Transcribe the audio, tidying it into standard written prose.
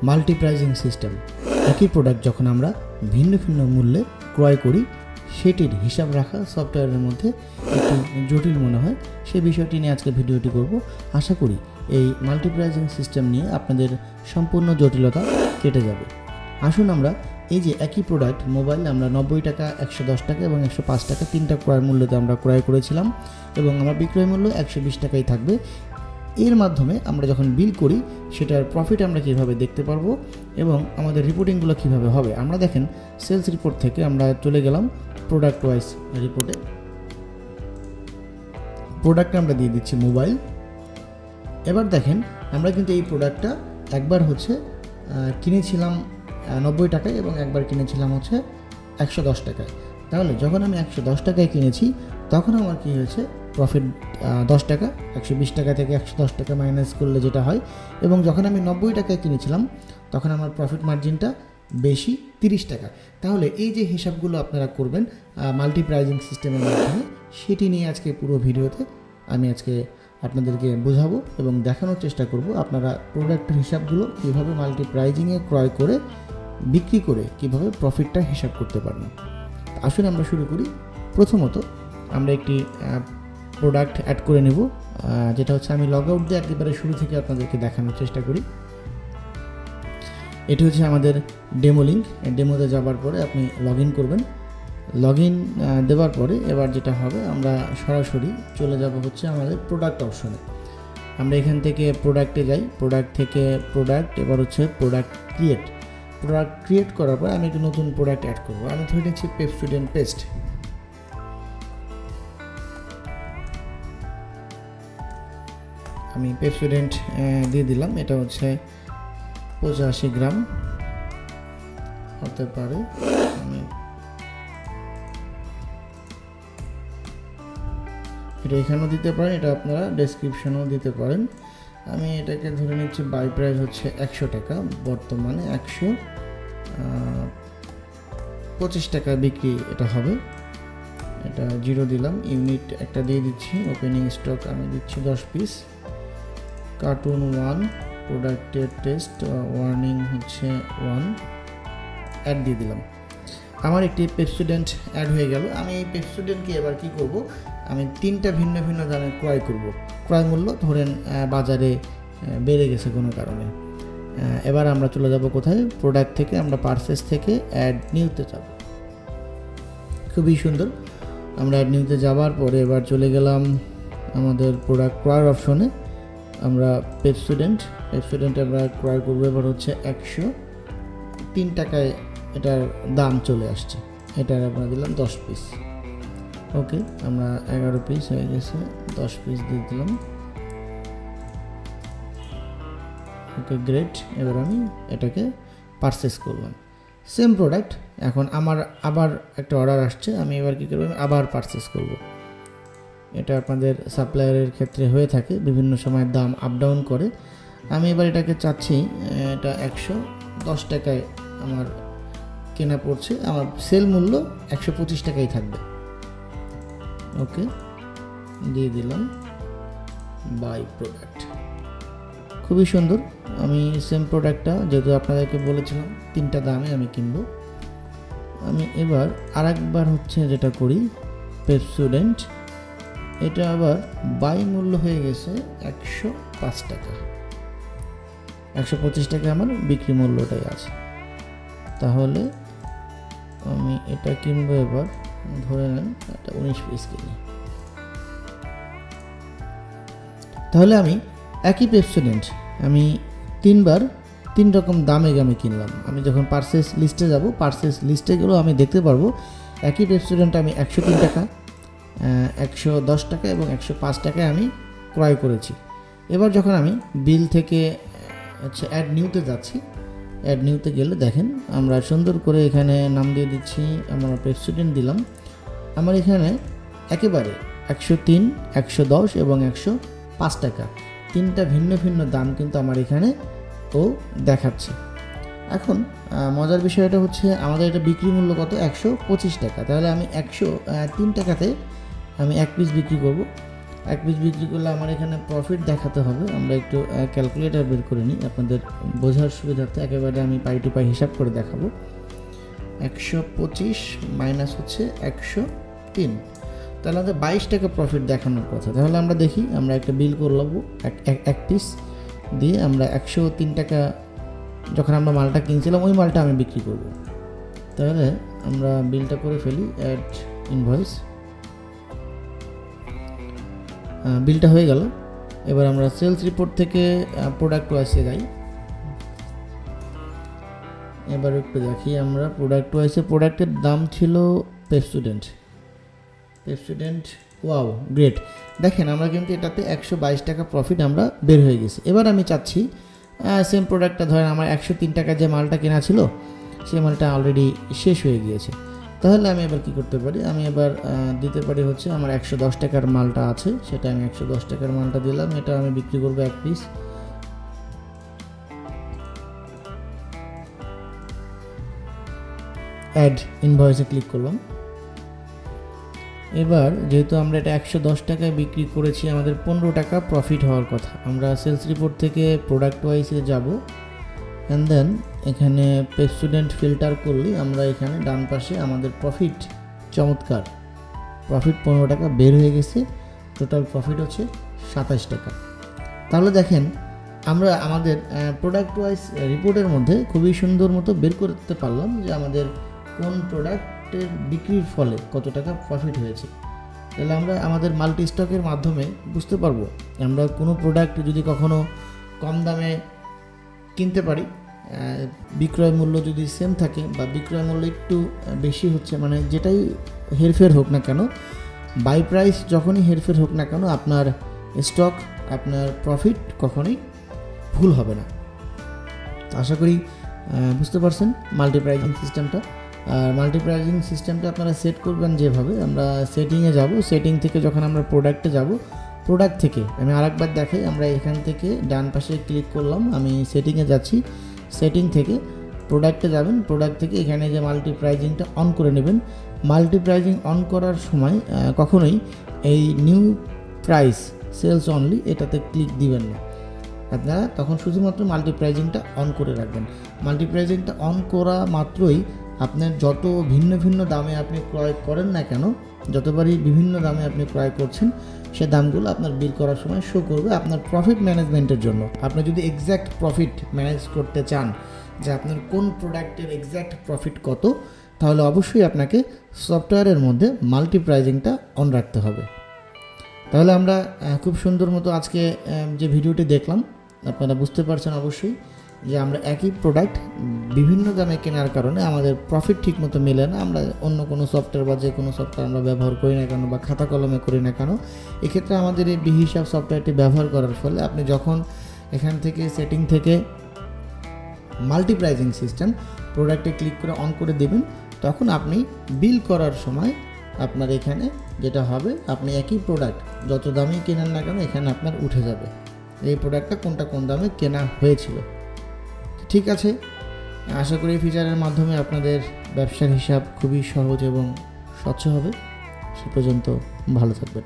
Multi pricing system. একই product যখন আমরা ভিন্ন ভিন্ন মূল্যে ক্রয় করি সেটির হিসাব রাখা সফটওয়্যারের মধ্যে একটু জটিল মনে হয়। সেই বিষয়টি নিয়ে আজকে ভিডিওটি করব। আশা করি এই মাল্টি প্রাইজিং সিস্টেম নিয়ে আপনাদের সম্পূর্ণ জটিলতা কেটে যাবে। আসুন আমরা এই যে একই প্রোডাক্ট মোবাইল আমরা 90 টাকা, 110 টাকা এবং 105 টাকা তিনটা ক্রয় মূল্যতে আমরা ক্রয় করেছিলাম এবং আমার বিক্রয় মূল্য 120 টাকাই থাকবে। এর মাধ্যমে আমরা যখন বিল করি সেটার প্রফিট আমরা কীভাবে দেখতে পারবো এবং আমাদের রিপোর্টিংগুলো কীভাবে হবে। আমরা দেখেন সেলস রিপোর্ট থেকে আমরা চলে গেলাম প্রোডাক্ট ওয়াইজ রিপোর্টে। প্রোডাক্টটা আমরা দিয়ে দিচ্ছি মোবাইল। এবার দেখেন আমরা কিন্তু এই প্রোডাক্টটা একবার কিনেছিলাম 90 টাকায় এবং একবার কিনেছিলাম 110 টাকায়। তাহলে যখন আমি 110 টাকায় কিনেছি তখন আমার কি হয়েছে, প্রফিট 10 টাকা, 120 টাকা থেকে 110 টাকা মাইনাস করলে যেটা হয়। এবং যখন আমি 90 টাকায় কিনেছিলাম তখন আমার প্রফিট মার্জিনটা বেশি 30 টাকা। তাহলে এই যে হিসাবগুলো আপনারা করবেন মাল্টি প্রাইজিং সিস্টেমের মাধ্যমে, সেটি নিয়ে আজকে পুরো ভিডিওতে আমি আজকে আপনাদেরকে বোঝাবো এবং দেখানোর চেষ্টা করব আপনারা প্রোডাক্টের হিসাবগুলো কীভাবে মাল্টি প্রাইজিংয়ে ক্রয় করে বিক্রি করে কীভাবে প্রফিটটা হিসাব করতে পারবেন। আসুন আমরা শুরু করি। প্রথমত আমরা একটি প্রোডাক্ট অ্যাড করে নেব, যেটা আমি লগ আউট দিয়ে একেবারে শুরু থেকে আপনাদেরকে দেখানোর চেষ্টা করি। এটি আমাদের ডেমো লিঙ্ক। ডেমোতে যাবার পরে আপনি লগ ইন করবেন। লগ ইন দেওয়ার পরে এবার যেটা হবে, আমরা সরাসরি চলে যাব আমাদের প্রোডাক্ট অপশনে। আমরা এখান থেকে প্রোডাক্টে যাই, প্রোডাক্ট থেকে প্রোডাক্ট, এবার প্রোডাক্ট ক্রিয়েট। প্রোডাক্ট ক্রিয়েট করার পর আমি একটি নতুন প্রোডাক্ট অ্যাড করব। আমি ধরে নিচ্ছি পেপসোডেন্ট পেস্ট। আমি পেপসোডেন্ট দিয়ে দিলাম। এটা 85 গ্রাম হতে পারে। আমি এটা এখানেও দিতে পারেন, এটা আপনারা ডেসক্রিপশনেও দিতে পারেন। আমি এটাকে ধরে নিচ্ছি বাই প্রাইস 100 টাকা, বর্তমানে 125 টাকা বিক্রি এটা হবে। এটা 0 দিলাম। ইউনিট একটা দিয়ে দিচ্ছি। ওপেনিং স্টক আমি দিচ্ছি 10 পিস। কার্টুন 1, প্রোডাক্টের টেস্ট ওয়ার্নিং 1, অ্যাড দিয়ে দিলাম। আমার একটি পেপসোডেন্ট অ্যাড হয়ে গেল। আমি এই পেপসোডেন্টকে এবার কি করব, আমি 3টা ভিন্ন ভিন্ন দামে ক্রয় করব। ক্রয় মূল্য ধরেন বাজারে বেড়ে গেছে কোনো কারণে। এবার আমরা চলে যাব কোথায়, প্রোডাক্ট থেকে আমরা পারচেস থেকে অ্যাড নিউতে যাব। খুবই সুন্দর। আমরা অ্যাড নিউতে যাওয়ার পরে এবার চলে গেলাম আমাদের প্রোডাক্ট ক্রয়ের অপশনে। আমরা পেপসোডেন্ট আমরা ক্রয় করবো। এবার 103 টাকায় এটার দাম চলে আসছে। এটার আমরা দিলাম 10 পিস। ওকে, আমরা 11 পিস হয়ে গেছে, 10 পিস দিয়ে দিলাম। ওকে, গ্রেট। এবার আমি এটাকে পারচেস করলাম। Same product. এখন আমার আবার একটা অর্ডার আসছে, আমি এবার কী করব, আবার পারচেস করব। এটা আপনাদের সাপ্লায়ারের ক্ষেত্রে হয়ে থাকে, বিভিন্ন সময় দাম আপ ডাউন করে। আমি এবার এটাকে চাচ্ছি, এটা 110 টাকায় আমার কেনা পড়ছে, আমার সেল মূল্য 125 টাকাই থাকবে। ওকে, দিয়ে দিলাম বাই প্রোডাক্ট। খুবই সুন্দর। আমি সেম প্রোডাক্টটা যেহেতু আপনাদেরকে বলেছিলাম 3টা দামে আমি কিনবো, আমি এবার আরেকবার যেটা করি, পেপসোডেন্ট, এটা আবার বাই মূল্য হয়ে গেছে 105 টাকা। 125 টাকা আমার বিক্রি মূল্যটাই আছে। তাহলে আমি এটা কিনবো। এবার ধরে নেন এটা 19 পিস কিনি। তাহলে আমি একই পেপসোডেন্ট আমি 3 রকম দামে কিনলাম। আমি যখন পারচেস লিস্টে যাব, পারচেস লিস্টে গেলেও আমি দেখতে পারবো একই পেপসোডেন্ট আমি 103 টাকা, 110 টাকা এবং 105 টাকায় আমি ক্রয় করেছি। এবার যখন আমি বিল থেকে অ্যাড নিউতে যাচ্ছি, অ্যাড নিউতে গেলে দেখেন আমরা সুন্দর করে এখানে নাম দিয়ে দিচ্ছি, আমরা পেপসোডেন্ট দিলাম। আমার এখানে একেবারে 103, 110 এবং 105 টাকা 3টা ভিন্ন ভিন্ন দাম কিন্তু আমার এখানে দেখাচ্ছে। এখন মজার বিষয়টা আমাদের এটা বিক্রি মূল্য কত, 125 টাকা। তাহলে আমি 103 টাকাতে আমি 1 পিস বিক্রি করব। এক পিস বিক্রি করলে আমার এখানে প্রফিট দেখাতে হবে। আমরা একটু ক্যালকুলেটর বের করে নিই আপনাদের বোঝার সুবিধার্থে, একেবারে আমি পাই টু পাই হিসাব করে দেখাবো। 125 মাইনাস হচ্ছে 103, তাহলে আমাদের 22 টাকা প্রফিট দেখানোর কথা। তাহলে আমরা দেখি, আমরা একটা বিল করলাম এক পিস দিয়ে, আমরা 103 টাকা যখন আমরা মালটা কিনছিলাম ওই মালটা আমি বিক্রি করব। তাহলে আমরা বিলটা করে ফেলি, অ্যাড ইনভয়েস, বিলটা হয়ে গেল। এবার আমরা সেলস রিপোর্ট থেকে প্রোডাক্ট ওয়াইসে যাই। এবার একটু দেখি আমরা প্রোডাক্ট ওয়াইসে, প্রোডাক্টের দাম ছিল পেপসোডেন্ট, ওয়াও গ্রেট। দেখেন আমরা কিন্তু এটাতে 122 টাকা প্রফিট আমরা বের হয়ে গেছি। এবার আমি চাচ্ছি সেম প্রোডাক্টটা, ধরেন আমার 103 টাকা যে মালটা কেনা ছিল সেই মালটা অলরেডি শেষ হয়ে গিয়েছে। তাহলে আমি এবার কি করতে পারি, আমি এবার দিতে পারি হচ্ছে আমার 110 টাকার মালটা আছে, সেটা আমি 110 টাকার মালটা দিলাম। এটা আমি বিক্রি করবো এক পিস। অ্যাড ইনভয়েসে ক্লিক করলাম। এবার যেহেতু আমরা এটা 110 টাকায় বিক্রি করেছি, আমাদের 15 টাকা প্রফিট হওয়ার কথা। আমরা সেলস রিপোর্ট থেকে প্রোডাক্ট ওয়াইসে যাব, অ্যান্ড দেন এখানে পেপসোডেন্ট ফিল্টার করলে আমরা এখানে ডান পাশে আমাদের প্রফিট, চমৎকার প্রফিট 15 টাকা বের হয়ে গেছে। টোটাল প্রফিট হচ্ছে 27 টাকা। তাহলে দেখেন আমরা আমাদের প্রোডাক্ট ওয়াইজ রিপোর্টের মধ্যে খুবই সুন্দর মতো বের করতে পারলাম যে আমাদের কোন প্রোডাক্টের বিক্রির ফলে কত টাকা প্রফিট হয়েছে। তাহলে আমরা আমাদের মাল্টি স্টকের মাধ্যমে বুঝতে পারবো আমরা কোনো প্রোডাক্ট যদি কখনো কম দামে কিনতে পারি, বিক্রয় মূল্য যদি সেম থাকে বা বিক্রয় মূল্য একটু বেশি হচ্ছে, মানে যেটাই হেরফের হোক না কেন, বাই প্রাইস যখনই হেরফের হোক না কেন, আপনার স্টক, আপনার প্রফিট কখনোই ভুল হবে না। আশা করি বুঝতে পারছেন মাল্টিপ্রাইজিং সিস্টেমটা। আর মাল্টিপ্রাইজিং সিস্টেমটা আপনারা সেট করবেন যেভাবে, আমরা সেটিংয়ে যাব, সেটিং থেকে যখন আমরা প্রোডাক্টে যাব, প্রোডাক্ট থেকে আমি আরেকবার দেখাই, আমরা এখান থেকে ডান পাশে ক্লিক করলাম, আমি সেটিংয়ে যাচ্ছি, সেটিং থেকে প্রোডাক্টে যাবেন, প্রোডাক্ট থেকে এখানে যে মাল্টিপ্রাইজিংটা অন করে নেবেন। মাল্টিপ্রাইজিং অন করার সময় কখনোই এই নিউ প্রাইস সেলস অনলি এটাতে ক্লিক দিবেন না, আপনারা তখন শুধুমাত্র মাল্টিপ্রাইজিংটা অন করে রাখবেন। মাল্টিপ্রাইজিংটা অন করা মাত্রই আপনার যত ভিন্ন ভিন্ন দামে আপনি ক্রয় করেন না কেন, যতবারই বিভিন্ন দামে আপনি ক্রয় করছেন, সে দামগুলো আপনার বিল করার সময় শো করবে। আপনার প্রফিট ম্যানেজমেন্টের জন্য, আপনি যদি এক্স্যাক্ট প্রফিট ম্যানেজ করতে চান যে আপনার কোন প্রোডাক্টের এক্স্যাক্ট প্রফিট কত, তাহলে অবশ্যই আপনাকে সফটওয়্যারের মধ্যে মাল্টিপ্রাইজিংটা অন রাখতে হবে। তাহলে আমরা খুব সুন্দর মতো আজকে যে ভিডিওটি দেখলাম, আপনারা বুঝতে পারছেন অবশ্যই যে আমরা একই প্রোডাক্ট বিভিন্ন দামে কেনার কারণে আমাদের প্রফিট ঠিকমতো মেলে না। আমরা অন্য কোনো সফটওয়্যার বা যে কোনো সফটওয়্যার আমরা ব্যবহার করি না কেন বা খাতা কলমে করি না কেন, এক্ষেত্রে আমাদের এই বিহিসাব সফটওয়্যারটি ব্যবহার করার ফলে আপনি যখন এখান থেকে সেটিং থেকে মাল্টিপ্রাইজিং সিস্টেম প্রোডাক্টে ক্লিক করে অন করে দেবেন, তখন আপনি বিল করার সময় আপনার এখানে যেটা হবে, আপনি একই প্রোডাক্ট যত দামই কেনেন না কেন এখানে আপনার উঠে যাবে এই প্রোডাক্টটা কোনটা কোন দামে কেনা হয়েছিল। ঠিক আছে, আশা করি এই ফিচারের মাধ্যমে আপনাদের ব্যবসার হিসাব খুবই সহজ এবং স্বচ্ছ হবে। সে পর্যন্ত ভালো থাকবেন।